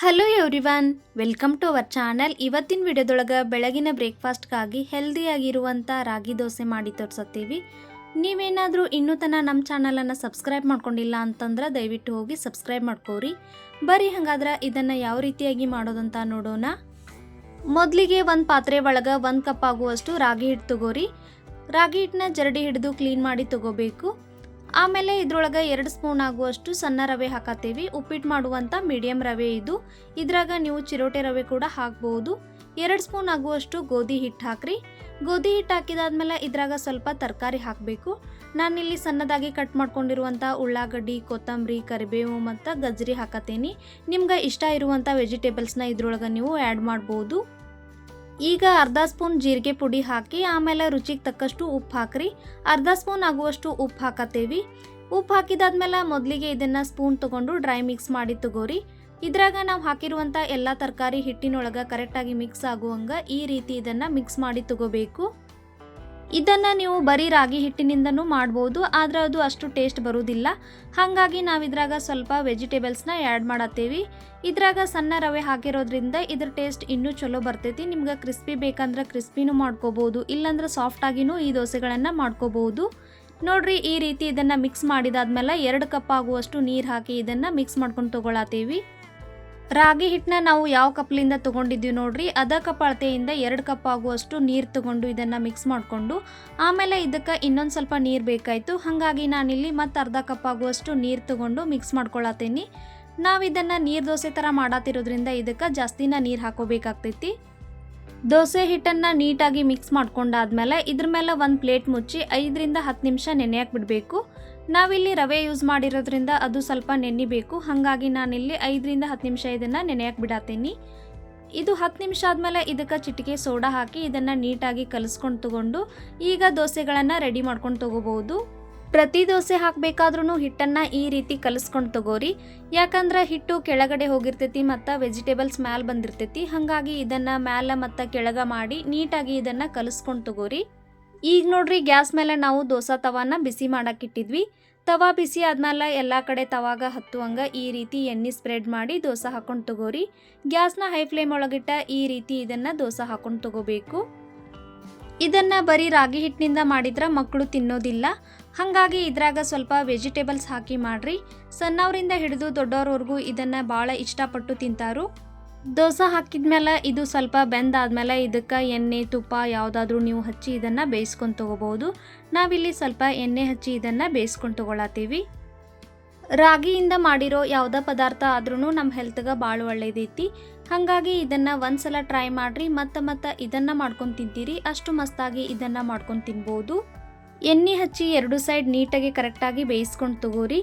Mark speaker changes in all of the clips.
Speaker 1: Hello everyone, welcome to our channel. ಇವತ್ತಿನ ವಿಡಿಯೋದೊಳಗೆ ಬೆಳಗಿನ ಬ್ರೇಕ್ಫಾಸ್ಟ್ಗಾಗಿ ಹೆಲ್ದಿಯಾಗಿರುವಂಥ ರಾಗಿ ದೋಸೆ ಮಾಡಿ ತೋರಿಸುತ್ತೀವಿ. ನೀವೇನಾದರೂ ಇನ್ನೂ ತನಕ ನಮ್ಮ ಚಾನಲನ್ನು ಸಬ್ಸ್ಕ್ರೈಬ್ ಮಾಡ್ಕೊಂಡಿಲ್ಲ ಅಂತಂದ್ರೆ ದಯವಿಟ್ಟು ಹೋಗಿ ಸಬ್ಸ್ಕ್ರೈಬ್ ಮಾಡ್ಕೋರಿ. ಬರೀ ಹಾಗಾದ್ರೆ ಇದನ್ನು ಯಾವ ರೀತಿಯಾಗಿ ಮಾಡೋದಂತ ನೋಡೋಣ. ಮೊದಲಿಗೆ ಒಂದು ಪಾತ್ರೆ ಒಳಗೆ 1 ಕಪ್ ಆಗುವಷ್ಟು ರಾಗಿ ಹಿಟ್ಟು ತಗೋರಿ. ರಾಗಿ ಹಿಟ್ಟನ್ನ ಜರಡಿ ಹಿಡಿದು ಕ್ಲೀನ್ ಮಾಡಿ ತಗೋಬೇಕು. ಆಮೇಲೆ ಇದ್ರೊಳಗೆ 2 ಸ್ಪೂನ್ ಆಗುವಷ್ಟು ಸಣ್ಣ ರವೆ ಹಾಕತ್ತೀವಿ. ಉಪ್ಪಿಟ್ಟು ಮಾಡುವಂಥ ಮೀಡಿಯಮ್ ರವೆ ಇದು. ಇದ್ರಾಗ ನೀವು ಚಿರೋಟೆ ರವೆ ಕೂಡ ಹಾಕ್ಬೋದು. 2 ಸ್ಪೂನ್ ಆಗುವಷ್ಟು ಗೋಧಿ ಹಿಟ್ಟು ಹಾಕ್ರಿ. ಗೋಧಿ ಹಿಟ್ಟು ಹಾಕಿದಾದ್ಮೇಲೆ ಇದ್ರಾಗ ಸ್ವಲ್ಪ ತರಕಾರಿ ಹಾಕಬೇಕು. ನಾನಿಲ್ಲಿ ಸಣ್ಣದಾಗಿ ಕಟ್ ಮಾಡ್ಕೊಂಡಿರುವಂಥ ಉಳ್ಳಾಗಡ್ಡಿ, ಕೊತ್ತಂಬರಿ, ಕರಿಬೇವು ಮತ್ತು ಗಜ್ಜರಿ ಹಾಕತ್ತೀನಿ. ನಿಮ್ಗೆ ಇಷ್ಟ ಇರುವಂಥ ವೆಜಿಟೇಬಲ್ಸ್ನ ಇದ್ರೊಳಗೆ ನೀವು ಆ್ಯಡ್ ಮಾಡ್ಬೋದು. ಈಗ ಅರ್ಧ ಸ್ಪೂನ್ ಜೀರಿಗೆ ಪುಡಿ ಹಾಕಿ ಆಮೇಲೆ ರುಚಿಗೆ ತಕ್ಕಷ್ಟು ಉಪ್ಪು ಹಾಕ್ರಿ. ಅರ್ಧ ಸ್ಪೂನ್ ಆಗುವಷ್ಟು ಉಪ್ಪು ಹಾಕತ್ತೇವಿ. ಉಪ್ಪು ಹಾಕಿದಾದ್ಮೇಲೆ ಮೊದಲಿಗೆ ಇದನ್ನು ಸ್ಪೂನ್ ತೊಗೊಂಡು ಡ್ರೈ ಮಿಕ್ಸ್ ಮಾಡಿ ತಗೋರಿ. ಇದ್ರಾಗ ನಾವು ಹಾಕಿರುವಂಥ ಎಲ್ಲ ತರಕಾರಿ ಹಿಟ್ಟಿನೊಳಗೆ ಕರೆಕ್ಟಾಗಿ ಮಿಕ್ಸ್ ಆಗುವಂಗೆ ಈ ರೀತಿ ಇದನ್ನು ಮಿಕ್ಸ್ ಮಾಡಿ ತಗೋಬೇಕು. ಇದನ್ನು ನೀವು ಬರೀ ರಾಗಿ ಹಿಟ್ಟಿನಿಂದನೂ ಮಾಡ್ಬೋದು, ಆದರೆ ಅದು ಅಷ್ಟು ಟೇಸ್ಟ್ ಬರೋದಿಲ್ಲ. ಹಾಗಾಗಿ ನಾವು ಇದ್ರಾಗ ಸ್ವಲ್ಪ ವೆಜಿಟೇಬಲ್ಸ್ನ ಆ್ಯಡ್ ಮಾಡತ್ತೇವಿ. ಇದ್ರಾಗ ಸಣ್ಣ ರವೆ ಹಾಕಿರೋದ್ರಿಂದ ಇದ್ರ ಟೇಸ್ಟ್ ಇನ್ನೂ ಚಲೋ ಬರ್ತೈತಿ. ನಿಮ್ಗೆ ಕ್ರಿಸ್ಪಿ ಬೇಕಂದ್ರೆ ಕ್ರಿಸ್ಪಿನೂ ಮಾಡ್ಕೋಬೋದು, ಇಲ್ಲಾಂದ್ರೆ ಸಾಫ್ಟಾಗಿನೂ ಈ ದೋಸೆಗಳನ್ನು ಮಾಡ್ಕೋಬೋದು. ನೋಡ್ರಿ, ಈ ರೀತಿ ಇದನ್ನು ಮಿಕ್ಸ್ ಮಾಡಿದಾದ್ಮೇಲೆ 2 ಕಪ್ ಆಗುವಷ್ಟು ನೀರು ಹಾಕಿ ಇದನ್ನು ಮಿಕ್ಸ್ ಮಾಡ್ಕೊಂಡು ತೊಗೊಳತ್ತೀವಿ. ರಾಗಿ ಹಿಟ್ಟನ್ನ ನಾವು ಯಾವ ಕಪ್ಲಿಂದ ತೊಗೊಂಡಿದ್ದೀವಿ ನೋಡ್ರಿ, ಅದೇ ಕಪ್ ಅಳತೆಯಿಂದ 2 ಕಪ್ ಆಗುವಷ್ಟು ನೀರು ತೊಗೊಂಡು ಇದನ್ನು ಮಿಕ್ಸ್ ಮಾಡಿಕೊಂಡು ಆಮೇಲೆ ಇದಕ್ಕೆ ಇನ್ನೊಂದು ಸ್ವಲ್ಪ ನೀರು ಬೇಕಾಯಿತು. ಹಾಗಾಗಿ ನಾನಿಲ್ಲಿ ಮತ್ತು ಅರ್ಧ ಕಪ್ ಆಗುವಷ್ಟು ನೀರು ತೊಗೊಂಡು ಮಿಕ್ಸ್ ಮಾಡ್ಕೊಳತ್ತೀನಿ. ನಾವು ಇದನ್ನು ನೀರು ದೋಸೆ ಥರ ಮಾಡತ್ತಿರೋದ್ರಿಂದ ಇದಕ್ಕೆ ಜಾಸ್ತಿನ ನೀರು ಹಾಕೋಬೇಕಾಗ್ತೈತಿ. ದೋಸೆ ಹಿಟ್ಟನ್ನು ನೀಟಾಗಿ ಮಿಕ್ಸ್ ಮಾಡ್ಕೊಂಡಾದ್ಮೇಲೆ ಇದ್ರ ಮೇಲೆ ಒಂದು ಪ್ಲೇಟ್ ಮುಚ್ಚಿ 5 ರಿಂದ 10 ನಿಮಿಷ ನೆನೆಯಕ್ಕೆ ಬಿಡಬೇಕು. ನಾವಿಲ್ಲಿ ರವೆ ಯೂಸ್ ಮಾಡಿರೋದ್ರಿಂದ ಅದು ಸ್ವಲ್ಪ ನೆನಿಬೇಕು. ಹಾಗಾಗಿ ನಾನಿಲ್ಲಿ 5 ರಿಂದ 10 ನಿಮಿಷ ಇದನ್ನು ನೆನೆಯಕ್ಕೆ ಬಿಡತ್ತೀನಿ. ಇದು 10 ನಿಮಿಷ ಆದಮೇಲೆ ಇದಕ್ಕೆ ಚಿಟಿಕೆ ಸೋಡಾ ಹಾಕಿ ಇದನ್ನು ನೀಟಾಗಿ ಕಲಿಸ್ಕೊಂಡು ತಗೊಂಡು ಈಗ ದೋಸೆಗಳನ್ನು ರೆಡಿ ಮಾಡ್ಕೊಂಡು ತಗೋಬೋದು. ಪ್ರತಿ ದೋಸೆ ಹಾಕಬೇಕಾದ್ರೂ ಹಿಟ್ಟನ್ನು ಈ ರೀತಿ ಕಲಿಸ್ಕೊಂಡು ತಗೋರಿ. ಯಾಕಂದ್ರೆ ಹಿಟ್ಟು ಕೆಳಗಡೆ ಹೋಗಿರ್ತೈತಿ ಮತ್ತು ವೆಜಿಟೇಬಲ್ಸ್ ಮ್ಯಾಲೆ ಬಂದಿರ್ತೈತಿ. ಹಾಗಾಗಿ ಇದನ್ನು ಮ್ಯಾಲೆ ಮತ್ತು ಕೆಳಗೆ ಮಾಡಿ ನೀಟಾಗಿ ಇದನ್ನು ಕಲಿಸ್ಕೊಂಡು ತಗೋರಿ. ಈಗ ನೋಡ್ರಿ, ಗ್ಯಾಸ್ ಮೇಲೆ ನಾವು ದೋಸೆ ತವಾನ ಬಿಸಿ ಮಾಡೋಕ್ಕಿಟ್ಟಿದ್ವಿ. ತವಾ ಬಿಸಿ ಆದ್ಮೇಲೆ ಎಲ್ಲ ಕಡೆ ತವಾಗ ಹತ್ತುವಂಗೆ ಈ ರೀತಿ ಎಣ್ಣೆ ಸ್ಪ್ರೆಡ್ ಮಾಡಿ ದೋಸೆ ಹಾಕೊಂಡು ತಗೋರಿ. ಗ್ಯಾಸ್ನ ಹೈ ಫ್ಲೇಮ್ ಒಳಗಿಟ್ಟ ಈ ರೀತಿ ಇದನ್ನು ದೋಸೆ ಹಾಕೊಂಡು ತಗೋಬೇಕು. ಇದನ್ನು ಬರೀ ರಾಗಿ ಹಿಟ್ಟಿನಿಂದ ಮಾಡಿದ್ರೆ ಮಕ್ಕಳು ತಿನ್ನೋದಿಲ್ಲ. ಹಾಗಾಗಿ ಇದ್ರಾಗ ಸ್ವಲ್ಪ ವೆಜಿಟೇಬಲ್ಸ್ ಹಾಕಿ ಮಾಡ್ರಿ. ಸಣ್ಣವರಿಂದ ಹಿಡಿದು ದೊಡ್ಡವ್ರವರೆಗೂ ಇದನ್ನು ಭಾಳ ಇಷ್ಟಪಟ್ಟು ತಿಂತಾರು. ದೋಸೆ ಹಾಕಿದ್ಮೇಲೆ ಇದು ಸ್ವಲ್ಪ ಬೆಂದಾದ್ಮೇಲೆ ಇದಕ್ಕೆ ಎಣ್ಣೆ, ತುಪ್ಪ ಯಾವುದಾದ್ರೂ ನೀವು ಹಚ್ಚಿ ಇದನ್ನು ಬೇಯಿಸ್ಕೊಂಡು ತೊಗೋಬೋದು. ನಾವಿಲ್ಲಿ ಸ್ವಲ್ಪ ಎಣ್ಣೆ ಹಚ್ಚಿ ಇದನ್ನು ಬೇಯಿಸ್ಕೊಂಡು ತೊಗೊಳತ್ತೀವಿ. ರಾಗಿಯಿಂದ ಮಾಡಿರೋ ಯಾವುದೇ ಪದಾರ್ಥ ಆದ್ರೂ ನಮ್ಮ ಹೆಲ್ತ್ಗೆ ಭಾಳ ಒಳ್ಳೇದೈತಿ. ಹಾಗಾಗಿ ಇದನ್ನು ಒಂದ್ಸಲ ಟ್ರೈ ಮಾಡಿರಿ. ಮತ್ತೆ ಇದನ್ನು ಮಾಡ್ಕೊಂಡು ತಿಂತೀರಿ, ಅಷ್ಟು ಮಸ್ತಾಗಿ ಇದನ್ನು ಮಾಡ್ಕೊಂಡು ತಿನ್ಬೋದು. ಎಣ್ಣೆ ಹಚ್ಚಿ 2 ಸೈಡ್ ನೀಟಾಗಿ ಕರೆಕ್ಟಾಗಿ ಬೇಯಿಸ್ಕೊಂಡು ತಗೋರಿ.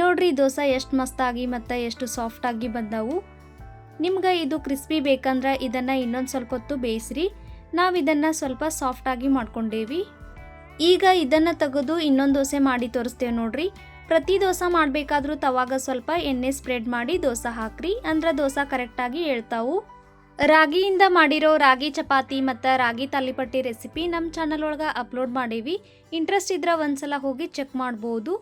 Speaker 1: ನೋಡ್ರಿ, ದೋಸೆ ಎಷ್ಟು ಮಸ್ತಾಗಿ ಮತ್ತು ಎಷ್ಟು ಸಾಫ್ಟಾಗಿ ಬಂದವು. ನಿಮ್ಗೆ ಇದು ಕ್ರಿಸ್ಪಿ ಬೇಕಂದ್ರೆ ಇದನ್ನು ಇನ್ನೊಂದು ಸ್ವಲ್ಪ ಹೊತ್ತು ಬೇಯಿಸ್ರಿ. ನಾವು ಇದನ್ನು ಸ್ವಲ್ಪ ಸಾಫ್ಟಾಗಿ ಮಾಡ್ಕೊಂಡೇವಿ. ಈಗ ಇದನ್ನು ತೆಗೆದು ಇನ್ನೊಂದು ದೋಸೆ ಮಾಡಿ ತೋರಿಸ್ತೇವೆ ನೋಡ್ರಿ. ಪ್ರತಿ ದೋಸೆ ಮಾಡಬೇಕಾದ್ರೂ ತವಾಗ ಸ್ವಲ್ಪ ಎಣ್ಣೆ ಸ್ಪ್ರೆಡ್ ಮಾಡಿ ದೋಸೆ ಹಾಕ್ರಿ, ಅಂದ್ರೆ ದೋಸೆ ಕರೆಕ್ಟಾಗಿ ಏಳ್ತಾವು. ರಾಗಿಯಿಂದ ಮಾಡಿರೋ ರಾಗಿ ಚಪಾತಿ ಮತ್ತು ರಾಗಿ ತಾಲಿಪಟ್ಟಿ ರೆಸಿಪಿ ನಮ್ಮ ಚಾನಲ್ ಒಳಗೆ ಅಪ್ಲೋಡ್ ಮಾಡೀವಿ. ಇಂಟ್ರೆಸ್ಟ್ ಇದ್ರೆ ಒಂದ್ಸಲ ಹೋಗಿ ಚೆಕ್ ಮಾಡ್ಬೋದು.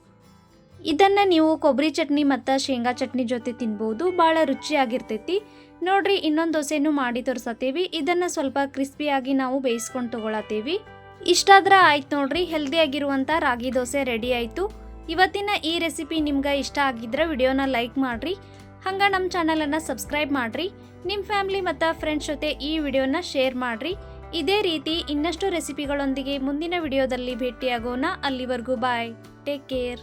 Speaker 1: ಇದನ್ನು ನೀವು ಕೊಬ್ಬರಿ ಚಟ್ನಿ ಮತ್ತು ಶೇಂಗಾ ಚಟ್ನಿ ಜೊತೆ ತಿನ್ಬೋದು, ಭಾಳ ರುಚಿಯಾಗಿರ್ತೈತಿ. ನೋಡ್ರಿ, ಇನ್ನೊಂದು ದೋಸೆನೂ ಮಾಡಿ ತೋರಿಸತ್ತೀವಿ. ಇದನ್ನು ಸ್ವಲ್ಪ ಕ್ರಿಸ್ಪಿಯಾಗಿ ನಾವು ಬೇಯಿಸ್ಕೊಂಡು ತೊಗೊಳತ್ತೀವಿ. ಇಷ್ಟಾದ್ರೆ ಆಯ್ತು ನೋಡ್ರಿ, ಹೆಲ್ದಿಯಾಗಿರುವಂಥ ರಾಗಿ ದೋಸೆ ರೆಡಿ ಆಯಿತು. ಇವತ್ತಿನ ಈ ರೆಸಿಪಿ ನಿಮ್ಗೆ ಇಷ್ಟ ಆಗಿದ್ರೆ ವಿಡಿಯೋನ ಲೈಕ್ ಮಾಡಿರಿ. ಹಂಗೆ ನಮ್ಮ ಚಾನಲನ್ನು ಸಬ್ಸ್ಕ್ರೈಬ್ ಮಾಡಿರಿ. ನಿಮ್ಮ ಫ್ಯಾಮಿಲಿ ಮತ್ತು ಫ್ರೆಂಡ್ಸ್ ಜೊತೆ ಈ ವಿಡಿಯೋನ ಶೇರ್ ಮಾಡಿರಿ. ಇದೇ ರೀತಿ ಇನ್ನಷ್ಟು ರೆಸಿಪಿಗಳೊಂದಿಗೆ ಮುಂದಿನ ವಿಡಿಯೋದಲ್ಲಿ ಭೇಟಿಯಾಗೋಣ. ಅಲ್ಲಿವರೆಗೂ ಬಾಯ್, ಟೇಕ್ ಕೇರ್.